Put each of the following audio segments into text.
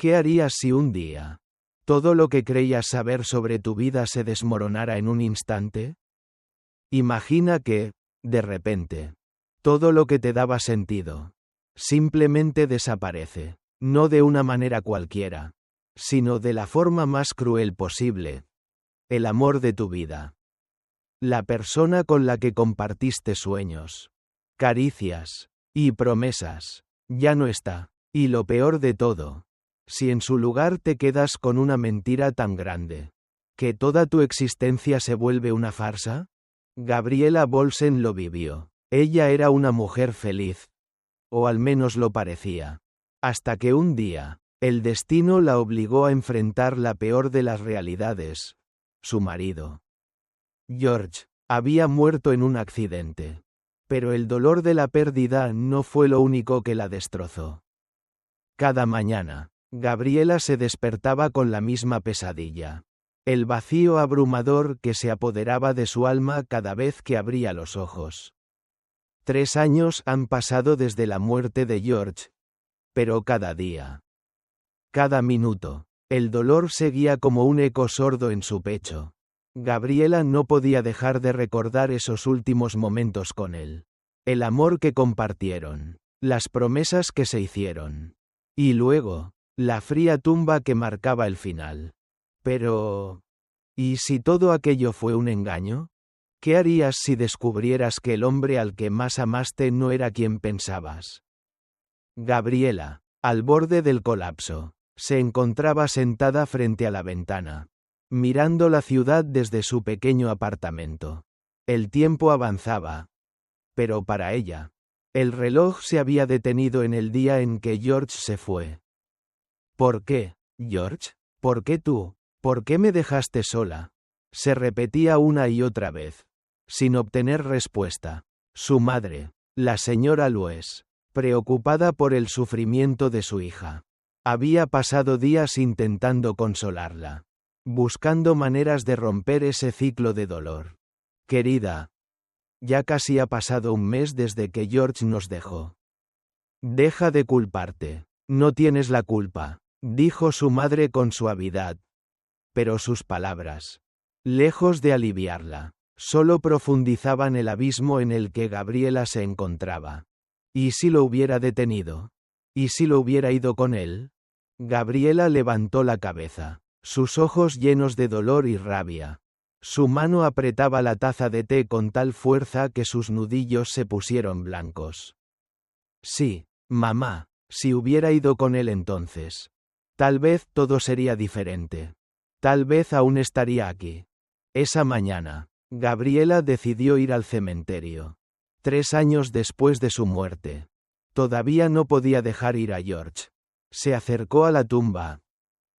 ¿Qué harías si un día todo lo que creías saber sobre tu vida se desmoronara en un instante? Imagina que, de repente, todo lo que te daba sentido simplemente desaparece, no de una manera cualquiera, sino de la forma más cruel posible. El amor de tu vida. La persona con la que compartiste sueños, caricias y promesas, ya no está. Y lo peor de todo, si en su lugar te quedas con una mentira tan grande, que toda tu existencia se vuelve una farsa. Gabriela Bolsen lo vivió. Ella era una mujer feliz. O al menos lo parecía. Hasta que un día, el destino la obligó a enfrentar la peor de las realidades. Su marido, George, había muerto en un accidente. Pero el dolor de la pérdida no fue lo único que la destrozó. Cada mañana, Gabriela se despertaba con la misma pesadilla. El vacío abrumador que se apoderaba de su alma cada vez que abría los ojos. 3 años han pasado desde la muerte de George. Pero cada día, cada minuto, el dolor seguía como un eco sordo en su pecho. Gabriela no podía dejar de recordar esos últimos momentos con él. El amor que compartieron, las promesas que se hicieron. Y luego, la fría tumba que marcaba el final. Pero, ¿y si todo aquello fue un engaño? ¿Qué harías si descubrieras que el hombre al que más amaste no era quien pensabas? Gabriela, al borde del colapso, se encontraba sentada frente a la ventana, mirando la ciudad desde su pequeño apartamento. El tiempo avanzaba. Pero para ella, el reloj se había detenido en el día en que George se fue. ¿Por qué, George? ¿Por qué tú? ¿Por qué me dejaste sola? Se repetía una y otra vez, sin obtener respuesta. Su madre, la señora Loes, preocupada por el sufrimiento de su hija, había pasado días intentando consolarla, buscando maneras de romper ese ciclo de dolor. Querida, ya casi ha pasado un mes desde que George nos dejó. Deja de culparte, no tienes la culpa, dijo su madre con suavidad. Pero sus palabras, lejos de aliviarla, solo profundizaban el abismo en el que Gabriela se encontraba. ¿Y si lo hubiera detenido? ¿Y si lo hubiera ido con él? Gabriela levantó la cabeza, sus ojos llenos de dolor y rabia. Su mano apretaba la taza de té con tal fuerza que sus nudillos se pusieron blancos. Sí, mamá, si hubiera ido con él entonces. Tal vez todo sería diferente. Tal vez aún estaría aquí. Esa mañana, Gabriela decidió ir al cementerio. 3 años después de su muerte. Todavía no podía dejar ir a George. Se acercó a la tumba.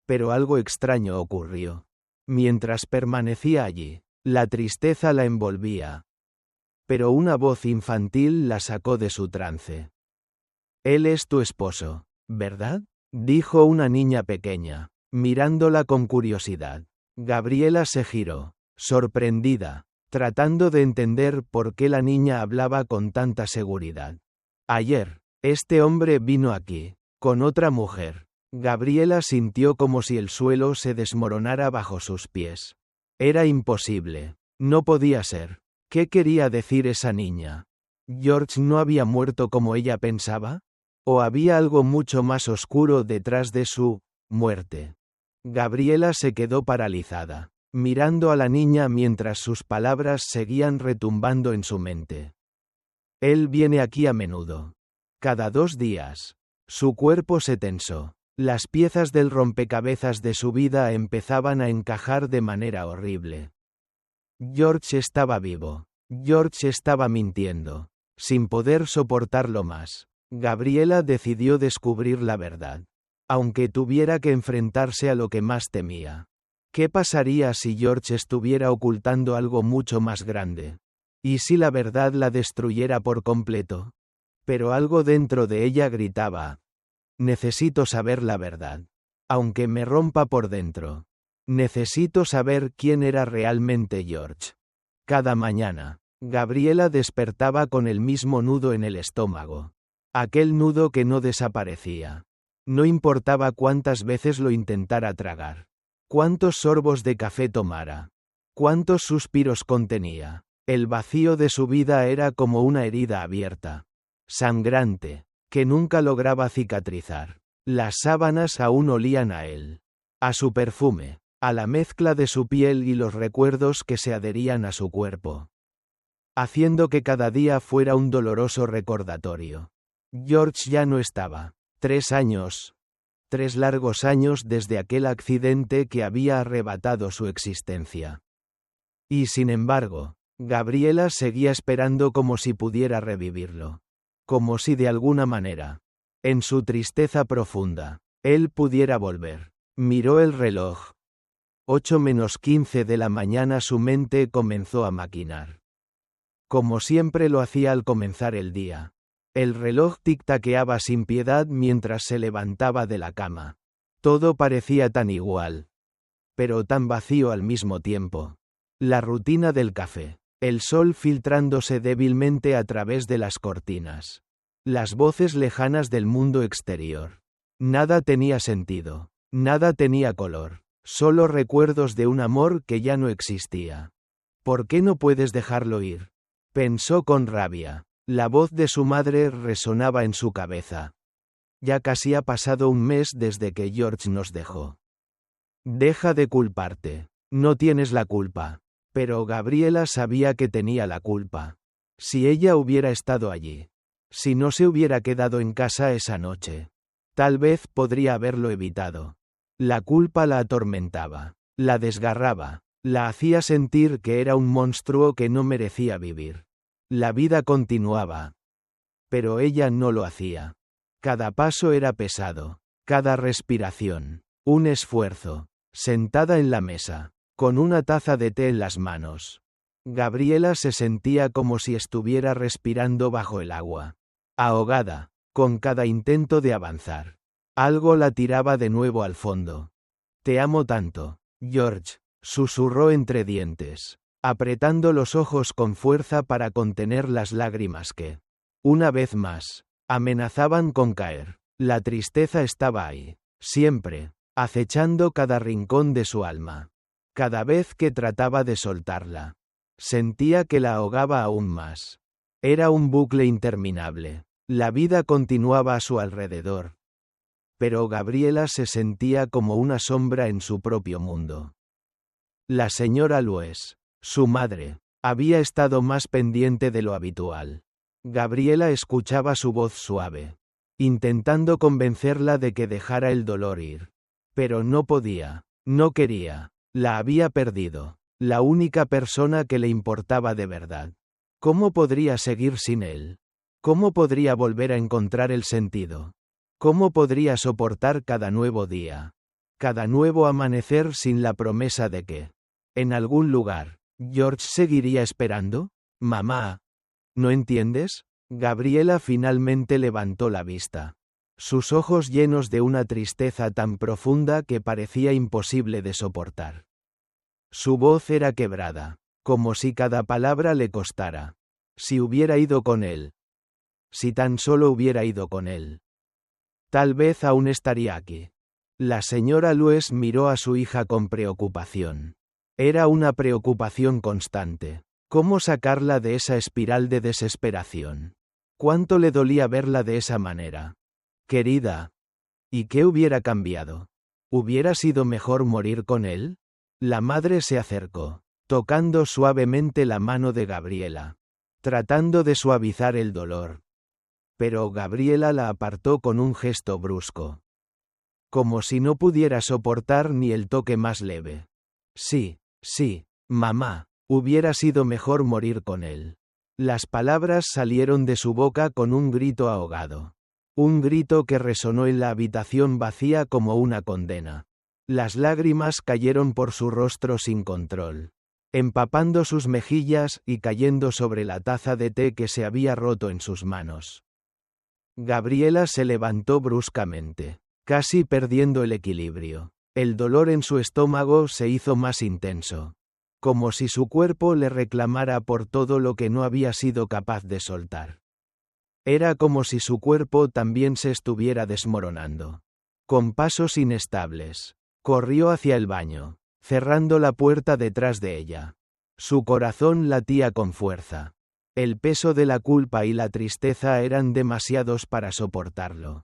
Pero algo extraño ocurrió. Mientras permanecía allí, la tristeza la envolvía. Pero una voz infantil la sacó de su trance. Él es tu esposo, ¿verdad? Dijo una niña pequeña, mirándola con curiosidad. Gabriela se giró, sorprendida, tratando de entender por qué la niña hablaba con tanta seguridad. Ayer, este hombre vino aquí, con otra mujer. Gabriela sintió como si el suelo se desmoronara bajo sus pies. Era imposible. No podía ser. ¿Qué quería decir esa niña? ¿George no había muerto como ella pensaba? ¿O había algo mucho más oscuro detrás de su muerte? Gabriela se quedó paralizada, mirando a la niña mientras sus palabras seguían retumbando en su mente. Él viene aquí a menudo. Cada 2 días. Su cuerpo se tensó. Las piezas del rompecabezas de su vida empezaban a encajar de manera horrible. George estaba vivo. George estaba mintiendo. Sin poder soportarlo más, Gabriela decidió descubrir la verdad. Aunque tuviera que enfrentarse a lo que más temía. ¿Qué pasaría si George estuviera ocultando algo mucho más grande? ¿Y si la verdad la destruyera por completo? Pero algo dentro de ella gritaba. Necesito saber la verdad. Aunque me rompa por dentro. Necesito saber quién era realmente George. Cada mañana, Gabriela despertaba con el mismo nudo en el estómago. Aquel nudo que no desaparecía. No importaba cuántas veces lo intentara tragar, cuántos sorbos de café tomara, cuántos suspiros contenía. El vacío de su vida era como una herida abierta, sangrante, que nunca lograba cicatrizar. Las sábanas aún olían a él, a su perfume, a la mezcla de su piel y los recuerdos que se adherían a su cuerpo, haciendo que cada día fuera un doloroso recordatorio. George ya no estaba. 3 años. 3 largos años desde aquel accidente que había arrebatado su existencia. Y sin embargo, Gabriela seguía esperando como si pudiera revivirlo. Como si de alguna manera, en su tristeza profunda, él pudiera volver. Miró el reloj. 8:15 de la mañana. Su mente comenzó a maquinar. Como siempre lo hacía al comenzar el día. El reloj tic-taqueaba sin piedad mientras se levantaba de la cama. Todo parecía tan igual, pero tan vacío al mismo tiempo. La rutina del café, el sol filtrándose débilmente a través de las cortinas. Las voces lejanas del mundo exterior. Nada tenía sentido, nada tenía color, solo recuerdos de un amor que ya no existía. ¿Por qué no puedes dejarlo ir?, pensó con rabia. La voz de su madre resonaba en su cabeza. Ya casi ha pasado un mes desde que George nos dejó. Deja de culparte. No tienes la culpa. Pero Gabriela sabía que tenía la culpa. Si ella hubiera estado allí. Si no se hubiera quedado en casa esa noche. Tal vez podría haberlo evitado. La culpa la atormentaba. La desgarraba. La hacía sentir que era un monstruo que no merecía vivir. La vida continuaba. Pero ella no lo hacía. Cada paso era pesado. Cada respiración. Un esfuerzo. Sentada en la mesa, con una taza de té en las manos. Gabriela se sentía como si estuviera respirando bajo el agua. Ahogada, con cada intento de avanzar. Algo la tiraba de nuevo al fondo. Te amo tanto, George, susurró entre dientes, apretando los ojos con fuerza para contener las lágrimas que, una vez más, amenazaban con caer. La tristeza estaba ahí, siempre, acechando cada rincón de su alma. Cada vez que trataba de soltarla, sentía que la ahogaba aún más. Era un bucle interminable. La vida continuaba a su alrededor. Pero Gabriela se sentía como una sombra en su propio mundo. La señora Lues, su madre, había estado más pendiente de lo habitual. Gabriela escuchaba su voz suave, intentando convencerla de que dejara el dolor ir. Pero no podía, no quería, la había perdido, la única persona que le importaba de verdad. ¿Cómo podría seguir sin él? ¿Cómo podría volver a encontrar el sentido? ¿Cómo podría soportar cada nuevo día? Cada nuevo amanecer sin la promesa de que, en algún lugar, George seguiría esperando? Mamá. ¿No entiendes? Gabriela finalmente levantó la vista. Sus ojos llenos de una tristeza tan profunda que parecía imposible de soportar. Su voz era quebrada, como si cada palabra le costara. Si hubiera ido con él. Si tan solo hubiera ido con él. Tal vez aún estaría aquí. La señora Lues miró a su hija con preocupación. Era una preocupación constante. ¿Cómo sacarla de esa espiral de desesperación? ¿Cuánto le dolía verla de esa manera? Querida. ¿Y qué hubiera cambiado? ¿Hubiera sido mejor morir con él? La madre se acercó, tocando suavemente la mano de Gabriela, tratando de suavizar el dolor. Pero Gabriela la apartó con un gesto brusco. Como si no pudiera soportar ni el toque más leve. Sí, mamá, hubiera sido mejor morir con él. Las palabras salieron de su boca con un grito ahogado. Un grito que resonó en la habitación vacía como una condena. Las lágrimas cayeron por su rostro sin control, empapando sus mejillas y cayendo sobre la taza de té que se había roto en sus manos. Gabriela se levantó bruscamente, casi perdiendo el equilibrio. El dolor en su estómago se hizo más intenso, como si su cuerpo le reclamara por todo lo que no había sido capaz de soltar. Era como si su cuerpo también se estuviera desmoronando. Con pasos inestables, corrió hacia el baño, cerrando la puerta detrás de ella. Su corazón latía con fuerza. El peso de la culpa y la tristeza eran demasiados para soportarlo.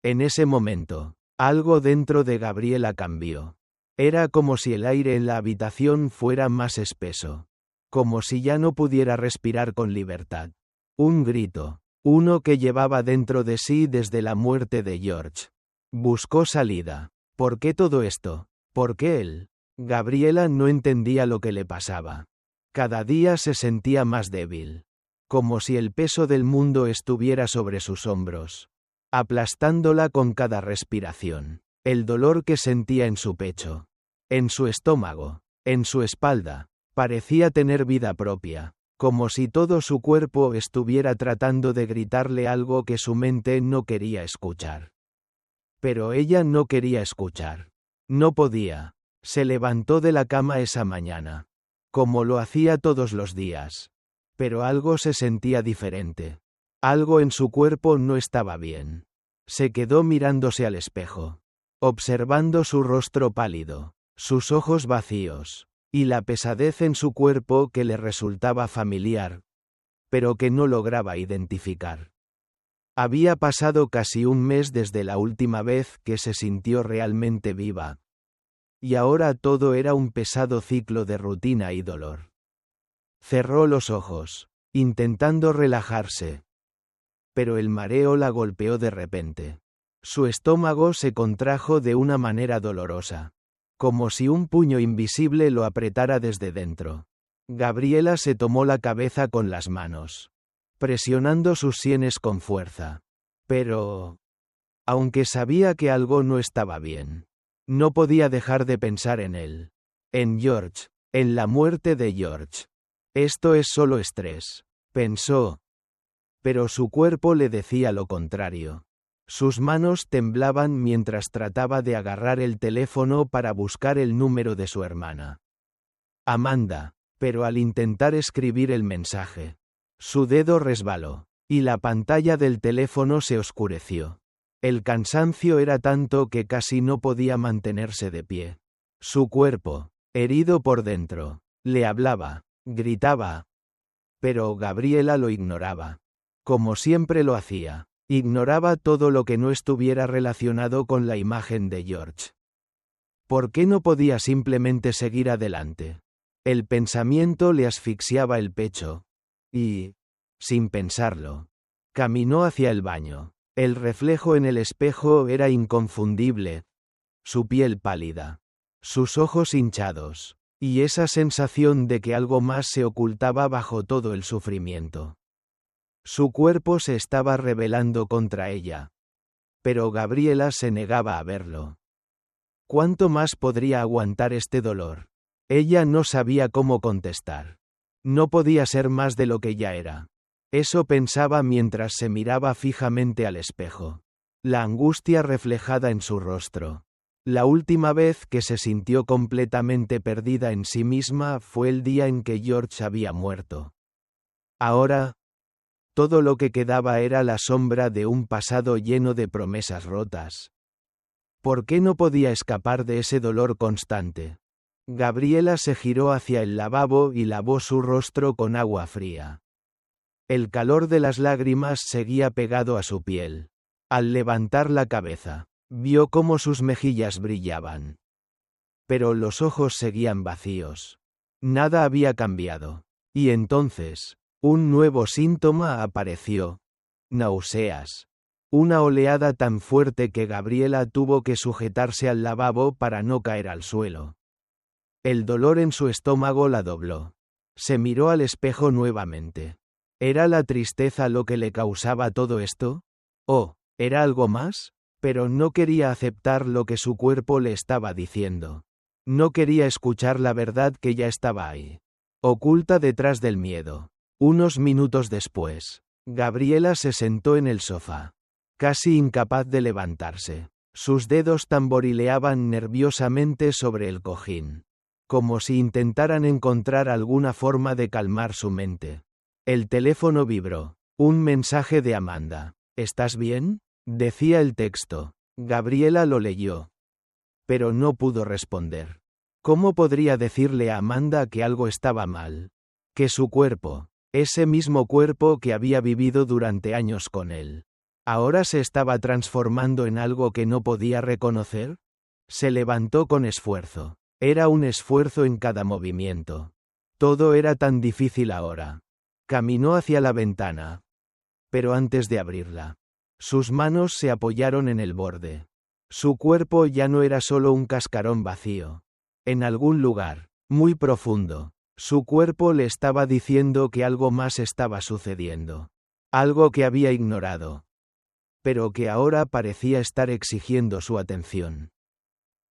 En ese momento, algo dentro de Gabriela cambió. Era como si el aire en la habitación fuera más espeso. Como si ya no pudiera respirar con libertad. Un grito, uno que llevaba dentro de sí desde la muerte de George. Buscó salida. ¿Por qué todo esto? ¿Por qué él? Gabriela no entendía lo que le pasaba. Cada día se sentía más débil. Como si el peso del mundo estuviera sobre sus hombros, aplastándola con cada respiración. El dolor que sentía en su pecho, en su estómago, en su espalda, parecía tener vida propia, como si todo su cuerpo estuviera tratando de gritarle algo que su mente no quería escuchar. Pero ella no quería escuchar. No podía. Se levantó de la cama esa mañana, como lo hacía todos los días. Pero algo se sentía diferente. Algo en su cuerpo no estaba bien. Se quedó mirándose al espejo, observando su rostro pálido, sus ojos vacíos, y la pesadez en su cuerpo que le resultaba familiar, pero que no lograba identificar. Había pasado casi un mes desde la última vez que se sintió realmente viva. Y ahora todo era un pesado ciclo de rutina y dolor. Cerró los ojos, intentando relajarse. Pero el mareo la golpeó de repente. Su estómago se contrajo de una manera dolorosa, como si un puño invisible lo apretara desde dentro. Gabriela se tomó la cabeza con las manos, presionando sus sienes con fuerza. Pero, aunque sabía que algo no estaba bien, no podía dejar de pensar en él. En George, en la muerte de George. Esto es solo estrés, pensó. Pero su cuerpo le decía lo contrario. Sus manos temblaban mientras trataba de agarrar el teléfono para buscar el número de su hermana Amanda, pero al intentar escribir el mensaje, su dedo resbaló, y la pantalla del teléfono se oscureció. El cansancio era tanto que casi no podía mantenerse de pie. Su cuerpo, herido por dentro, le hablaba, gritaba. Pero Gabriela lo ignoraba. Como siempre lo hacía, ignoraba todo lo que no estuviera relacionado con la imagen de George. ¿Por qué no podía simplemente seguir adelante? El pensamiento le asfixiaba el pecho. Y, sin pensarlo, caminó hacia el baño. El reflejo en el espejo era inconfundible. Su piel pálida, sus ojos hinchados, y esa sensación de que algo más se ocultaba bajo todo el sufrimiento. Su cuerpo se estaba rebelando contra ella. Pero Gabriela se negaba a verlo. ¿Cuánto más podría aguantar este dolor? Ella no sabía cómo contestar. No podía ser más de lo que ya era. Eso pensaba mientras se miraba fijamente al espejo. La angustia reflejada en su rostro. La última vez que se sintió completamente perdida en sí misma fue el día en que George había muerto. Ahora, todo lo que quedaba era la sombra de un pasado lleno de promesas rotas. ¿Por qué no podía escapar de ese dolor constante? Gabriela se giró hacia el lavabo y lavó su rostro con agua fría. El calor de las lágrimas seguía pegado a su piel. Al levantar la cabeza, vio cómo sus mejillas brillaban. Pero los ojos seguían vacíos. Nada había cambiado. Y entonces, un nuevo síntoma apareció. Náuseas. Una oleada tan fuerte que Gabriela tuvo que sujetarse al lavabo para no caer al suelo. El dolor en su estómago la dobló. Se miró al espejo nuevamente. ¿Era la tristeza lo que le causaba todo esto? ¿O era algo más? Pero no quería aceptar lo que su cuerpo le estaba diciendo. No quería escuchar la verdad que ya estaba ahí, oculta detrás del miedo. Unos minutos después, Gabriela se sentó en el sofá, casi incapaz de levantarse. Sus dedos tamborileaban nerviosamente sobre el cojín, como si intentaran encontrar alguna forma de calmar su mente. El teléfono vibró. Un mensaje de Amanda. ¿Estás bien?, decía el texto. Gabriela lo leyó. Pero no pudo responder. ¿Cómo podría decirle a Amanda que algo estaba mal? Que su cuerpo, ese mismo cuerpo que había vivido durante años con él, ahora se estaba transformando en algo que no podía reconocer. Se levantó con esfuerzo. Era un esfuerzo en cada movimiento. Todo era tan difícil ahora. Caminó hacia la ventana. Pero antes de abrirla, sus manos se apoyaron en el borde. Su cuerpo ya no era solo un cascarón vacío. En algún lugar, muy profundo, su cuerpo le estaba diciendo que algo más estaba sucediendo. Algo que había ignorado. Pero que ahora parecía estar exigiendo su atención.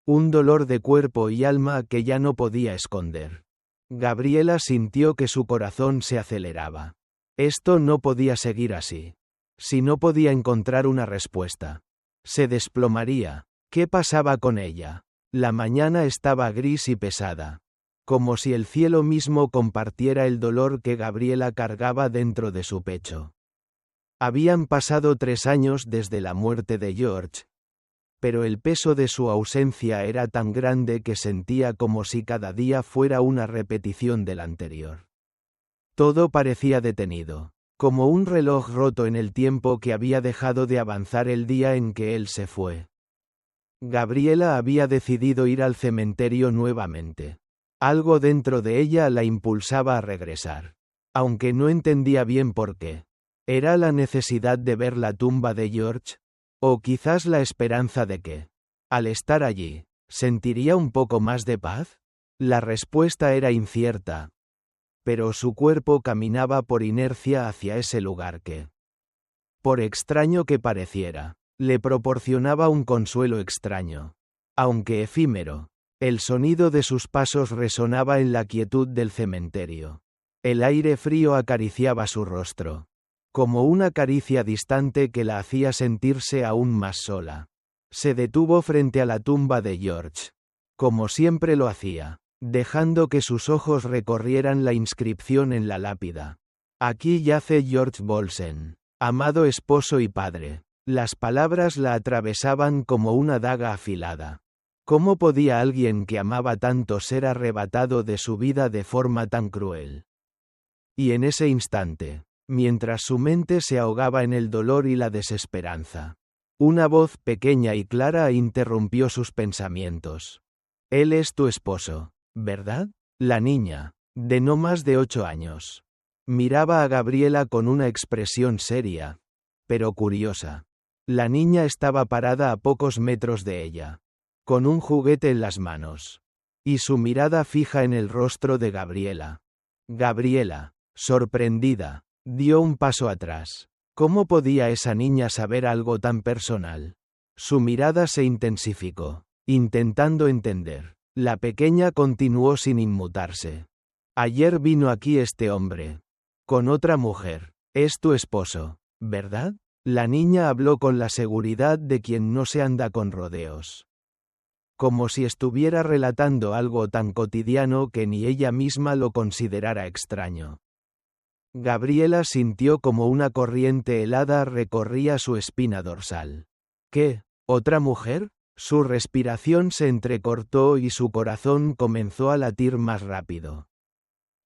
Un dolor de cuerpo y alma que ya no podía esconder. Gabriela sintió que su corazón se aceleraba. Esto no podía seguir así. Si no podía encontrar una respuesta, se desplomaría. ¿Qué pasaba con ella? La mañana estaba gris y pesada. Como si el cielo mismo compartiera el dolor que Gabriela cargaba dentro de su pecho. Habían pasado 3 años desde la muerte de George. Pero el peso de su ausencia era tan grande que sentía como si cada día fuera una repetición del anterior. Todo parecía detenido, como un reloj roto en el tiempo que había dejado de avanzar el día en que él se fue. Gabriela había decidido ir al cementerio nuevamente. Algo dentro de ella la impulsaba a regresar. Aunque no entendía bien por qué. ¿Era la necesidad de ver la tumba de George? O quizás la esperanza de que, al estar allí, ¿sentiría un poco más de paz? La respuesta era incierta. Pero su cuerpo caminaba por inercia hacia ese lugar que, por extraño que pareciera, le proporcionaba un consuelo extraño. Aunque efímero, el sonido de sus pasos resonaba en la quietud del cementerio. El aire frío acariciaba su rostro. Como una caricia distante que la hacía sentirse aún más sola. Se detuvo frente a la tumba de George. Como siempre lo hacía, dejando que sus ojos recorrieran la inscripción en la lápida. Aquí yace George Bolsen, amado esposo y padre. Las palabras la atravesaban como una daga afilada. ¿Cómo podía alguien que amaba tanto ser arrebatado de su vida de forma tan cruel? Y en ese instante, mientras su mente se ahogaba en el dolor y la desesperanza, una voz pequeña y clara interrumpió sus pensamientos. Él es tu esposo, ¿verdad? La niña, de no más de 8 años, miraba a Gabriela con una expresión seria, pero curiosa. La niña estaba parada a pocos metros de ella, con un juguete en las manos, y su mirada fija en el rostro de Gabriela. Gabriela, sorprendida, dio un paso atrás. ¿Cómo podía esa niña saber algo tan personal? Su mirada se intensificó, intentando entender. La pequeña continuó sin inmutarse. Ayer vino aquí este hombre. Con otra mujer. Es tu esposo, ¿verdad? La niña habló con la seguridad de quien no se anda con rodeos. Como si estuviera relatando algo tan cotidiano que ni ella misma lo considerara extraño. Gabriela sintió como una corriente helada recorría su espina dorsal. ¿Qué? ¿Otra mujer? Su respiración se entrecortó y su corazón comenzó a latir más rápido,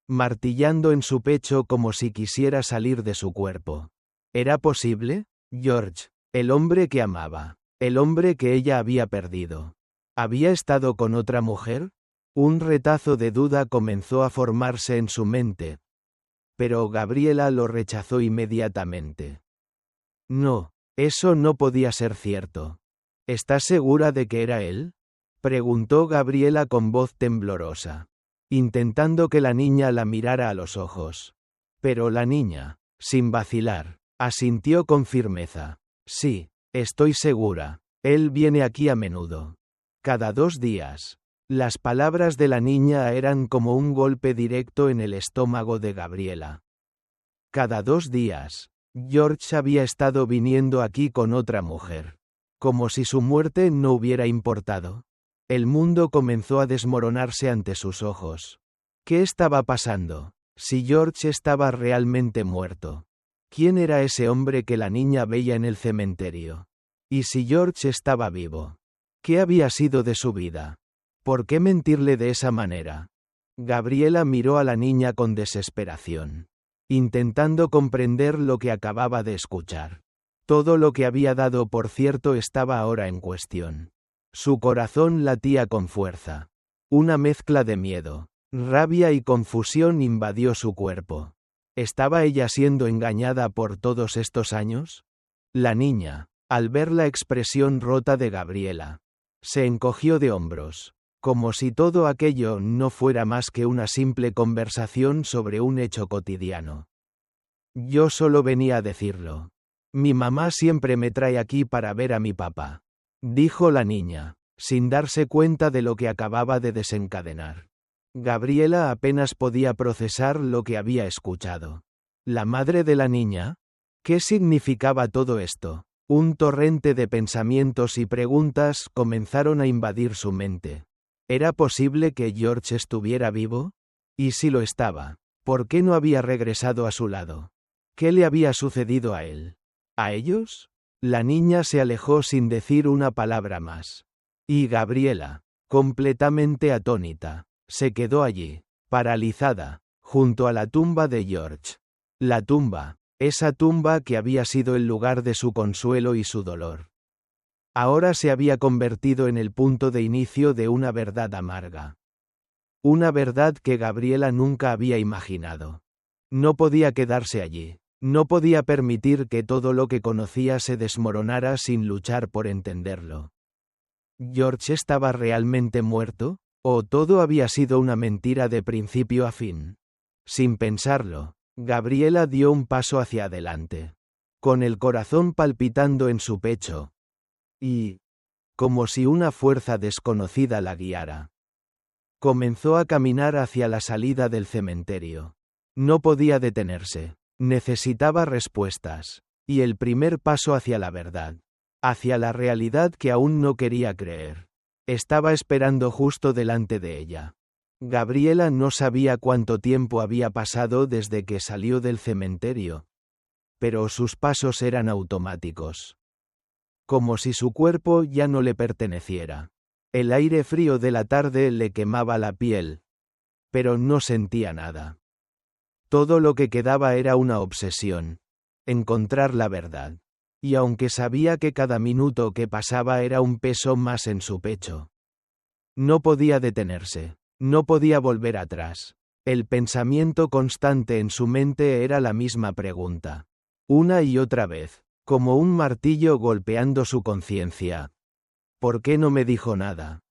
martillando en su pecho como si quisiera salir de su cuerpo. ¿Era posible? George, el hombre que amaba, el hombre que ella había perdido. ¿Había estado con otra mujer? Un retazo de duda comenzó a formarse en su mente. Pero Gabriela lo rechazó inmediatamente. No, eso no podía ser cierto. ¿Estás segura de que era él? Preguntó Gabriela con voz temblorosa, intentando que la niña la mirara a los ojos. Pero la niña, sin vacilar, asintió con firmeza. Sí, estoy segura. Él viene aquí a menudo. Cada 2 días. Las palabras de la niña eran como un golpe directo en el estómago de Gabriela. Cada 2 días. George había estado viniendo aquí con otra mujer. Como si su muerte no hubiera importado. El mundo comenzó a desmoronarse ante sus ojos. ¿Qué estaba pasando? Si George estaba realmente muerto. ¿Quién era ese hombre que la niña veía en el cementerio? ¿Y si George estaba vivo? ¿Qué había sido de su vida? ¿Por qué mentirle de esa manera? Gabriela miró a la niña con desesperación, intentando comprender lo que acababa de escuchar. Todo lo que había dado por cierto estaba ahora en cuestión. Su corazón latía con fuerza. Una mezcla de miedo, rabia y confusión invadió su cuerpo. ¿Estaba ella siendo engañada por todos estos años? La niña, al ver la expresión rota de Gabriela, se encogió de hombros, como si todo aquello no fuera más que una simple conversación sobre un hecho cotidiano. Yo solo venía a decirlo. Mi mamá siempre me trae aquí para ver a mi papá, dijo la niña, sin darse cuenta de lo que acababa de desencadenar. Gabriela apenas podía procesar lo que había escuchado. ¿La madre de la niña? ¿Qué significaba todo esto? Un torrente de pensamientos y preguntas comenzaron a invadir su mente. ¿Era posible que George estuviera vivo? Y si lo estaba, ¿por qué no había regresado a su lado? ¿Qué le había sucedido a él? ¿A ellos? La niña se alejó sin decir una palabra más. Y Gabriela, completamente atónita, se quedó allí, paralizada, junto a la tumba de George. La tumba, esa tumba que había sido el lugar de su consuelo y su dolor. Ahora se había convertido en el punto de inicio de una verdad amarga. Una verdad que Gabriela nunca había imaginado. No podía quedarse allí. No podía permitir que todo lo que conocía se desmoronara sin luchar por entenderlo. ¿George estaba realmente muerto? ¿O todo había sido una mentira de principio a fin? Sin pensarlo, Gabriela dio un paso hacia adelante, con el corazón palpitando en su pecho, y, como si una fuerza desconocida la guiara, comenzó a caminar hacia la salida del cementerio. No podía detenerse. Necesitaba respuestas, y el primer paso hacia la verdad, hacia la realidad que aún no quería creer, estaba esperando justo delante de ella. Gabriela no sabía cuánto tiempo había pasado desde que salió del cementerio, pero sus pasos eran automáticos. Como si su cuerpo ya no le perteneciera. El aire frío de la tarde le quemaba la piel, pero no sentía nada. Todo lo que quedaba era una obsesión. Encontrar la verdad. Y aunque sabía que cada minuto que pasaba era un peso más en su pecho, no podía detenerse, no podía volver atrás. El pensamiento constante en su mente era la misma pregunta. Una y otra vez, como un martillo golpeando su conciencia. ¿Por qué no me dijo nada?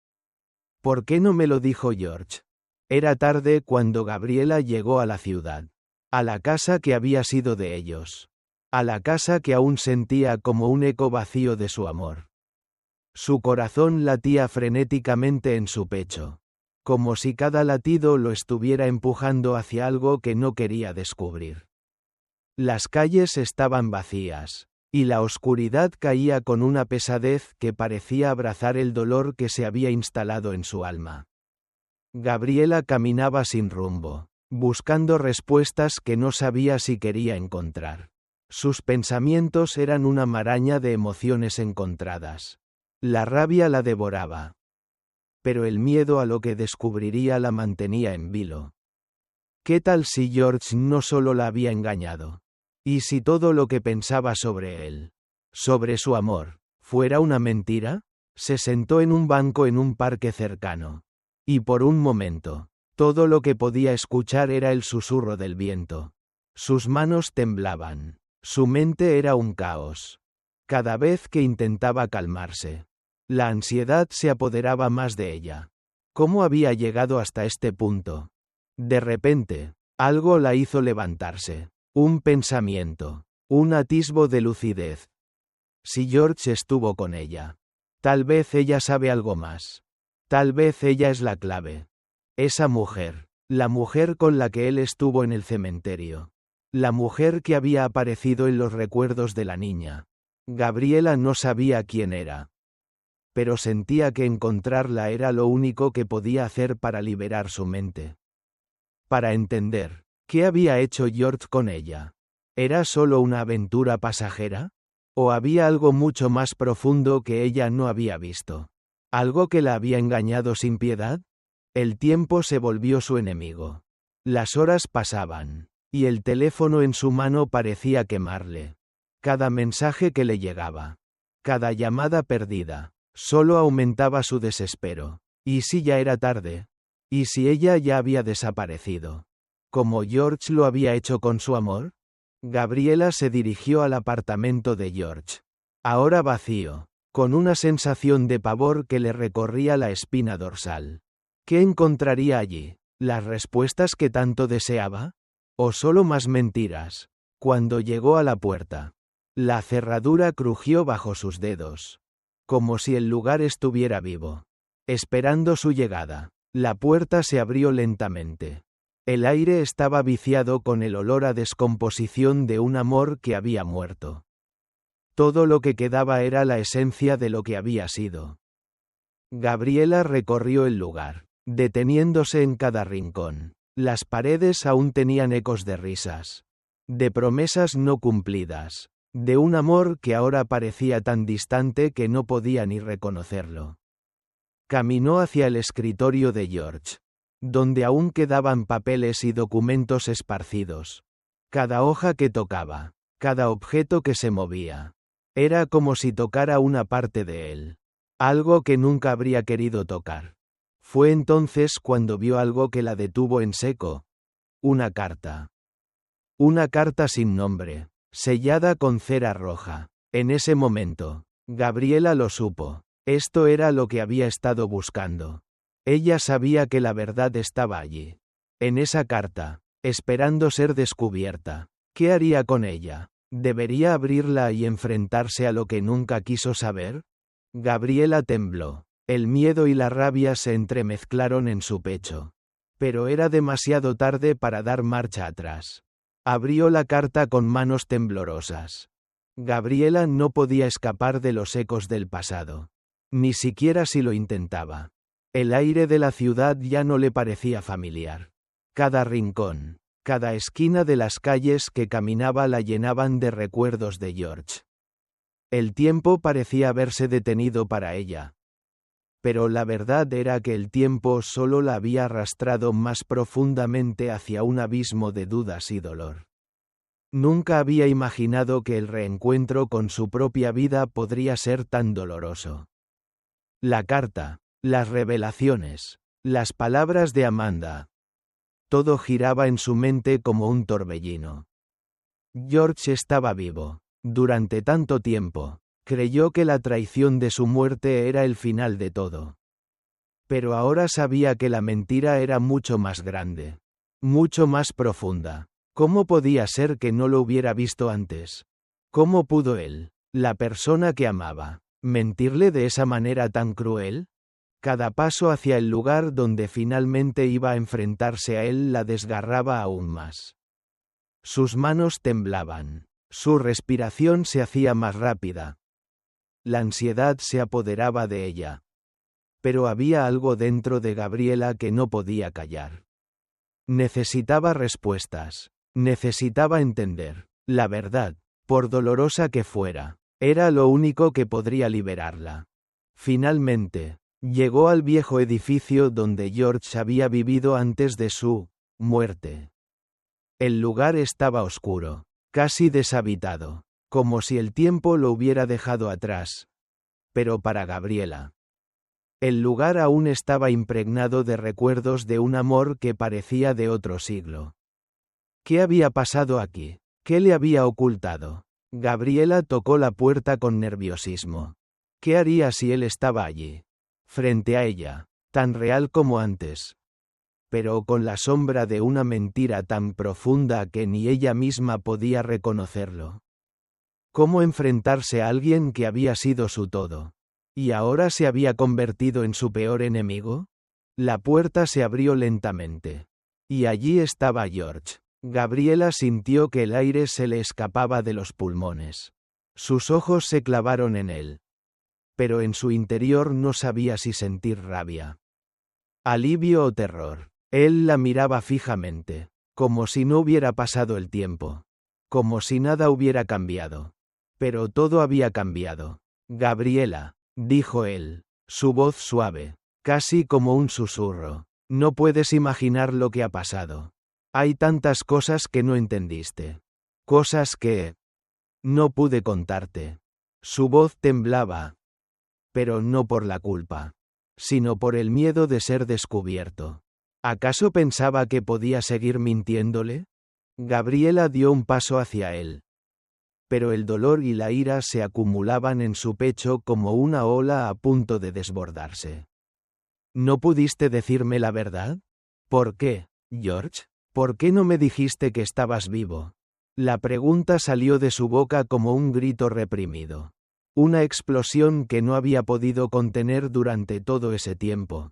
¿Por qué no me lo dijo George? Era tarde cuando Gabriela llegó a la ciudad. A la casa que había sido de ellos. A la casa que aún sentía como un eco vacío de su amor. Su corazón latía frenéticamente en su pecho, como si cada latido lo estuviera empujando hacia algo que no quería descubrir. Las calles estaban vacías, y la oscuridad caía con una pesadez que parecía abrazar el dolor que se había instalado en su alma. Gabriela caminaba sin rumbo, buscando respuestas que no sabía si quería encontrar. Sus pensamientos eran una maraña de emociones encontradas. La rabia la devoraba, pero el miedo a lo que descubriría la mantenía en vilo. ¿Qué tal si George no solo la había engañado? ¿Y si todo lo que pensaba sobre él, sobre su amor, fuera una mentira? Se sentó en un banco en un parque cercano. Y por un momento, todo lo que podía escuchar era el susurro del viento. Sus manos temblaban. Su mente era un caos. Cada vez que intentaba calmarse, la ansiedad se apoderaba más de ella. ¿Cómo había llegado hasta este punto? De repente, algo la hizo levantarse. Un pensamiento. Un atisbo de lucidez. Si George estuvo con ella. Tal vez ella sabe algo más. Tal vez ella es la clave. Esa mujer. La mujer con la que él estuvo en el cementerio. La mujer que había aparecido en los recuerdos de la niña. Gabriela no sabía quién era. Pero sentía que encontrarla era lo único que podía hacer para liberar su mente. Para entender, ¿qué había hecho George con ella? ¿Era solo una aventura pasajera? ¿O había algo mucho más profundo que ella no había visto? ¿Algo que la había engañado sin piedad? El tiempo se volvió su enemigo. Las horas pasaban, y el teléfono en su mano parecía quemarle. Cada mensaje que le llegaba, cada llamada perdida, solo aumentaba su desespero. ¿Y si ya era tarde? ¿Y si ella ya había desaparecido? ¿Como George lo había hecho con su amor? Gabriela se dirigió al apartamento de George. Ahora vacío, con una sensación de pavor que le recorría la espina dorsal. ¿Qué encontraría allí? ¿Las respuestas que tanto deseaba? ¿O solo más mentiras? Cuando llegó a la puerta, la cerradura crujió bajo sus dedos, como si el lugar estuviera vivo, esperando su llegada. La puerta se abrió lentamente. El aire estaba viciado con el olor a descomposición de un amor que había muerto. Todo lo que quedaba era la esencia de lo que había sido. Gabriela recorrió el lugar, deteniéndose en cada rincón. Las paredes aún tenían ecos de risas, de promesas no cumplidas, de un amor que ahora parecía tan distante que no podía ni reconocerlo. Caminó hacia el escritorio de George, donde aún quedaban papeles y documentos esparcidos. Cada hoja que tocaba, cada objeto que se movía, era como si tocara una parte de él, algo que nunca habría querido tocar. Fue entonces cuando vio algo que la detuvo en seco. Una carta. Una carta sin nombre, sellada con cera roja. En ese momento, Gabriela lo supo. Esto era lo que había estado buscando. Ella sabía que la verdad estaba allí, en esa carta, esperando ser descubierta. ¿Qué haría con ella? ¿Debería abrirla y enfrentarse a lo que nunca quiso saber? Gabriela tembló. El miedo y la rabia se entremezclaron en su pecho. Pero era demasiado tarde para dar marcha atrás. Abrió la carta con manos temblorosas. Gabriela no podía escapar de los ecos del pasado. Ni siquiera si lo intentaba. El aire de la ciudad ya no le parecía familiar. Cada rincón, cada esquina de las calles que caminaba la llenaban de recuerdos de George. El tiempo parecía haberse detenido para ella. Pero la verdad era que el tiempo solo la había arrastrado más profundamente hacia un abismo de dudas y dolor. Nunca había imaginado que el reencuentro con su propia vida podría ser tan doloroso. La carta, las revelaciones, las palabras de Amanda. Todo giraba en su mente como un torbellino. George estaba vivo. Durante tanto tiempo, creyó que la traición de su muerte era el final de todo. Pero ahora sabía que la mentira era mucho más grande, mucho más profunda. ¿Cómo podía ser que no lo hubiera visto antes? ¿Cómo pudo él, la persona que amaba, mentirle de esa manera tan cruel? Cada paso hacia el lugar donde finalmente iba a enfrentarse a él la desgarraba aún más. Sus manos temblaban. Su respiración se hacía más rápida. La ansiedad se apoderaba de ella. Pero había algo dentro de Gabriela que no podía callar. Necesitaba respuestas. Necesitaba entender. La verdad, por dolorosa que fuera, era lo único que podría liberarla. Finalmente, llegó al viejo edificio donde George había vivido antes de su muerte. El lugar estaba oscuro, casi deshabitado, como si el tiempo lo hubiera dejado atrás. Pero para Gabriela, el lugar aún estaba impregnado de recuerdos de un amor que parecía de otro siglo. ¿Qué había pasado aquí? ¿Qué le había ocultado? Gabriela tocó la puerta con nerviosismo. ¿Qué haría si él estaba allí? Frente a ella, tan real como antes, pero con la sombra de una mentira tan profunda que ni ella misma podía reconocerlo. ¿Cómo enfrentarse a alguien que había sido su todo, y ahora se había convertido en su peor enemigo? La puerta se abrió lentamente. Y allí estaba George. Gabriela sintió que el aire se le escapaba de los pulmones. Sus ojos se clavaron en él. Pero en su interior no sabía si sentir rabia, alivio o terror. Él la miraba fijamente, como si no hubiera pasado el tiempo, como si nada hubiera cambiado. Pero todo había cambiado. Gabriela, dijo él, su voz suave, casi como un susurro. No puedes imaginar lo que ha pasado. Hay tantas cosas que no entendiste. Cosas que no pude contarte. Su voz temblaba. Pero no por la culpa, sino por el miedo de ser descubierto. ¿Acaso pensaba que podía seguir mintiéndole? Gabriela dio un paso hacia él. Pero el dolor y la ira se acumulaban en su pecho como una ola a punto de desbordarse. ¿No pudiste decirme la verdad? ¿Por qué, George? ¿Por qué no me dijiste que estabas vivo? La pregunta salió de su boca como un grito reprimido. Una explosión que no había podido contener durante todo ese tiempo.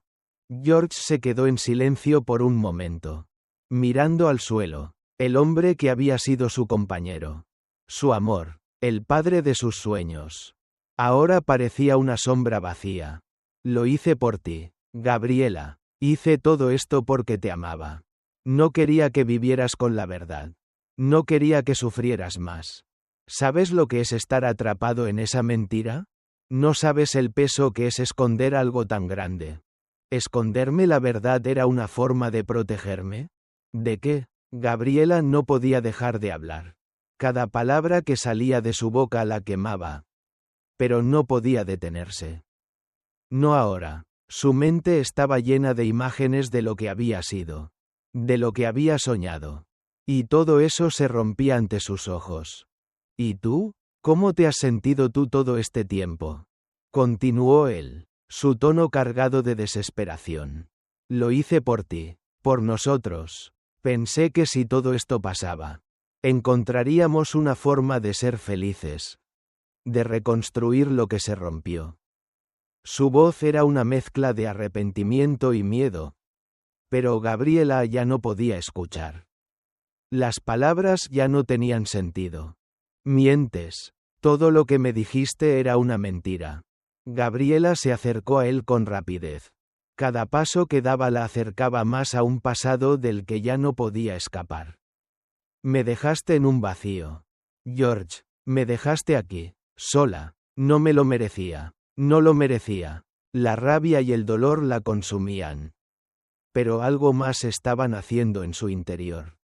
George se quedó en silencio por un momento, mirando al suelo. El hombre que había sido su compañero, su amor, el padre de sus sueños. Ahora parecía una sombra vacía. Lo hice por ti, Gabriela. Hice todo esto porque te amaba. No quería que vivieras con la verdad. No quería que sufrieras más. ¿Sabes lo que es estar atrapado en esa mentira? No sabes el peso que es esconder algo tan grande. ¿Esconderme la verdad era una forma de protegerme? ¿De qué? Gabriela no podía dejar de hablar. Cada palabra que salía de su boca la quemaba. Pero no podía detenerse. No ahora. Su mente estaba llena de imágenes de lo que había sido. De lo que había soñado. Y todo eso se rompía ante sus ojos. ¿Y tú? ¿Cómo te has sentido tú todo este tiempo? Continuó él, su tono cargado de desesperación. Lo hice por ti, por nosotros. Pensé que si todo esto pasaba, encontraríamos una forma de ser felices. De reconstruir lo que se rompió. Su voz era una mezcla de arrepentimiento y miedo. Pero Gabriela ya no podía escuchar. Las palabras ya no tenían sentido. Mientes. Todo lo que me dijiste era una mentira. Gabriela se acercó a él con rapidez. Cada paso que daba la acercaba más a un pasado del que ya no podía escapar. Me dejaste en un vacío. George, me dejaste aquí, sola. No me lo merecía. No lo merecía. La rabia y el dolor la consumían. Pero algo más estaban haciendo en su interior.